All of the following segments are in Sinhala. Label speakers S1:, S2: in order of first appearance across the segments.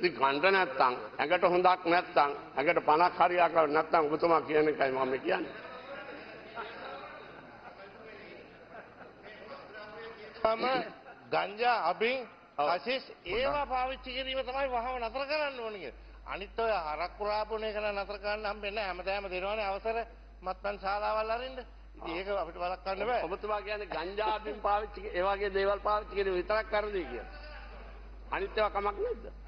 S1: ඉතින් ගන්න නැත්තම් ඇඟට හොඳක් නැත්තම් ඇඟට පණක් හරියක් නැත්තම් ඔබතුමා කියන එකයි මම කියන්නේ.
S2: ගංජා අබින් කසිස් ඒවා පාවිච්චි කිරීම තමයි වහම නතර කරන්න ඕනේ. අනිත් ඔය හරක් පුරාපුණ එක නතර කරන්න හම්බෙන්නේ නැහැ. හැමදාම දෙනවනේ අවසර මත්පැන් ශාලාවල් අරින්න. ඉතින් ඒක අපිට වළක්වන්න බෑ.
S1: ඔබතුමා කියන්නේ ගංජා අබින් පාවිච්චි ඒ වගේ දේවල් පාවිච්චි කිරීම විතරක් කරදී කියලා. අනිත් ඒවා කමක් නැද්ද?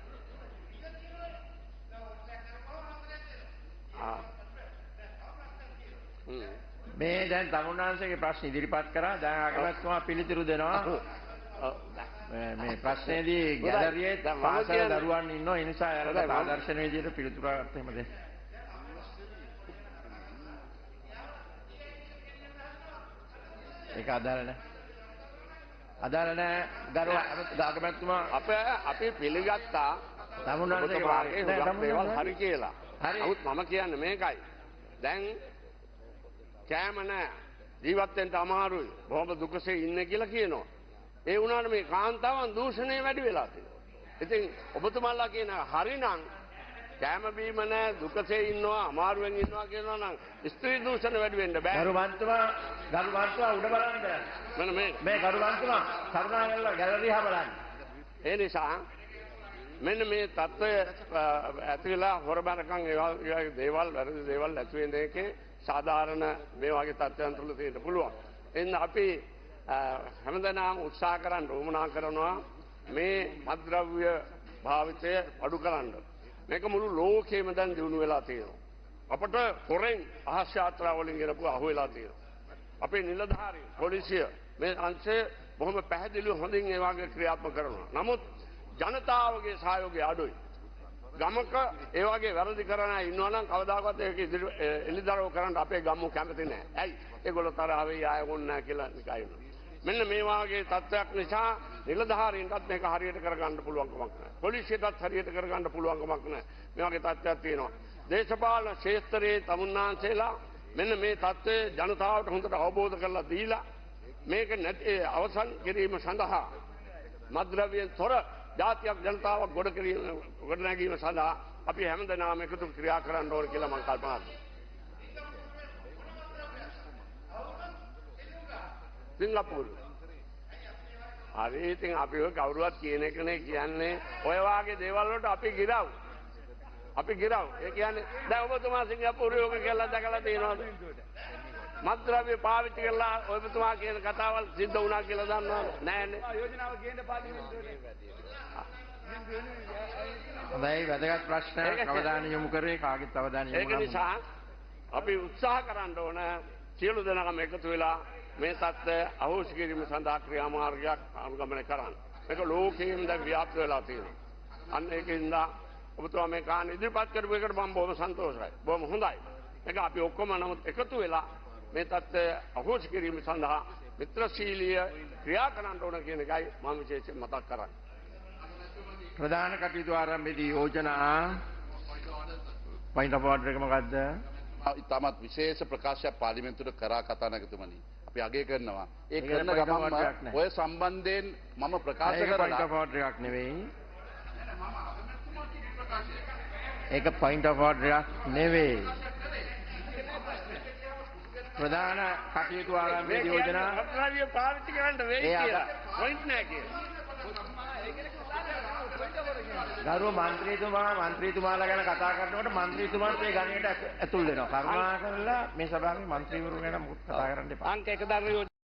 S3: මේ දැන් තමුන්නාන්සේගේ ප්‍රශ්න ඉදිරිපත් කරා. දැන් අගමැතිතුමා පිළිතුරු දෙනවා. මේ ප්‍රශ්නේදී ගැලරියේ පාසල දරුවන් ඉන්නවා. ඒ නිසා යාළුවා ආදර්ශන විදියට පිළිතුරක් එහෙම දෙන්න. ඒක අදාළ නැහැ. අදාළ නැහැ. අගමැතිතුමා
S1: අපි පිළිගත්තා
S3: තමුන්නාන්සේගේ වාක්‍යය
S1: දේවල් හරි කියලා. නමුත් මම කියන්නේ මේකයි. දැන් කෑම නැහැ. ජීවත් වෙන්න අමාරුයි. බොහොම දුකසේ ඉන්නේ කියලා කියනවා. ඒ වුණාට මේ කාන්තාවන් දූෂණය වැඩි වෙලා තියෙනවා. ඉතින් ඔබතුමාලා කියන හරිනම් කෑම බීම නැහැ දුකසේ ඉන්නවා අමාරුවෙන් ඉන්නවා කියනවා නම් ස්ත්‍රී දූෂණ වැඩි වෙන්න බෑ.
S3: ගරු මන්ත්‍රා උඩ බලන්න.
S1: මෙන්න
S3: මේ ගරු මන්ත්‍රා කරුණාකරලා ගැලරිය හා බලන්න.
S1: ඒ නිසා මෙන්න මේ தত্ত্বය ඇති වෙලා හොරබරකම් ඒ වගේ දේවල් වැරදි දේවල් ඇති වෙන එකේ සාධාරණ මේ වගේ තත්ත්වයන් තුළ තියෙන්න පුළුවන්. එන්න අපි හැමදෙනාම උත්සාහ කරන්න උවමනා කරනවා මේ මත්ද්‍රව්‍ය භාවිතය අඩු කරන්න. මේක මුළු ලෝකෙම දැන් දියුණු වෙලා තියෙනවා. අපට හොරෙන් අහස් යාත්‍රා වලින් ගෙනපු අහු වෙලා තියෙනවා. අපේ නිලධාරීන් පොලිසිය මේ අංශය බොහොම පැහැදිලිව හොඳින් ඒ වගේ ක්‍රියාත්මක කරනවා. නමුත් ජනතාවගේ සහයෝගය අඩුයි. ගමක ඒ වගේ වැරදි කරන අය ඉන්නවා නම් කවදාකවත් ඒක එළිදරව් කරන්න අපේ ගම්මු කැමති නැහැ. ඇයි? ඒගොල්ලෝ තරහවේ ආය ඕනේ නැහැ කියලා නිකයිනවා. මෙන්න මේ වාගේ තත්ත්වයක් නිසා නිලධාරීන්ටත් මේක හරියට කරගන්න පුළුවන් කමක් නැහැ. පොලිසියටත් හරියට කරගන්න පුළුවන් කමක් නැහැ. මේ වගේ තත්ත්වයක් තියෙනවා. දේශපාලන ක්ෂේත්‍රයේ තමුන්නාන්සේලා මෙන්න මේ තත්ත්වය ජනතාවට හොඳට අවබෝධ කරලා දීලා මේක අවසන් කිරීම සඳහා මත්ද්‍රව්‍යයෙන් තොර ජාතියක් ජනතාවක් ගොඩනැගීම සඳහා අපි හැමදෙනාම එකතු ක්‍රියා කරන්න ඕන කියලා මම කල්පනා කරනවා. සිංගප්පූරු. හරි ඉතින් අපි ඔය කවුරුවත් කියන එකනේ කියන්නේ ඔය වාගේ දේවල් වලට අපි ගිරව්. ඒ කියන්නේ දැන් ඔබතුමා සිංගප්පූරු යෝග කියලා දැකලා තියෙනවද? මත්ද්‍රව්‍ය පාවිච්චි කරලා ඔබතුමා කියන කතාවල් සිද්ධ වුණා කියලා දන්නවද? නෑනේ. යෝජනාව ගේන්න පාර්ලිමේන්තුවට.
S3: හොඳයි වැදගත් ප්‍රශ්නයක් අවධානය යොමු කරේ කාගෙත් අවධානය යොමු
S1: ඒක නිසා අපි උත්සාහ කරන්න ඕන සියලු දෙනාම එකතු වෙලා මේ තත්ත්වය අහෝසි කිරීම සඳහා ක්‍රියාමාර්ගයක් අනුගමනය කරන්න. මේක ලෝකෙම දැන් ව්‍යාප්ත වෙලා තියෙනවා. අන්න ඒකින්ද ඔබතුමා මේ කාණ ඉදිරිපත් කරපු එකට මම බොහොම සන්තෝෂයි. බොහොම හොඳයි. මේක අපි ඔක්කොම නමුත් එකතු වෙලා මේ තත්ත්වය අහෝසි කිරීම සඳහා මිත්‍රශීලීය ක්‍රියා කරන්න ඕන කියන එකයි මම විශේෂයෙන් මතක් කරන්නේ.
S3: ප්‍රධාන කටයුතු ආරම්භයේදී යෝජනා පොයින්ට් ඔෆ් ඕඩර් එක මොකද්ද?
S4: ඉතාමත් විශේෂ ප්‍රකාශයක් පාර්ලිමේන්තුවට කරා කතානායකතුමනි. අපි අගය කරනවා. ඒ කරන ගමන්ම ඔය සම්බන්ධයෙන් මම ප්‍රකාශ කරලා
S3: පොයින්ට් ඔෆ් ඕඩර් එකක් නෙවෙයි. ඒක පොයින්ට් ඔෆ් ඕඩර් එකක් නෙවෙයි. ප්‍රධාන කටයුතු ආරම්භයේදී යෝජනා
S1: මත්ද්‍රව්‍ය පාවිච්චි කරන්න වෙයි කියලා. පොයින්ට් නැහැ කියලා.
S3: ගරු මන්ත්‍රීතුමාලා ගැන කතා කරනකොට මන්ත්‍රීතුමාත් ඒ ගණයට ඇතුල් වෙනවා. කරුණාකරලා මේ සභාවේ මන්ත්‍රීවරු ගැන කතා කරන්න එපා.
S1: අංක 1 දරන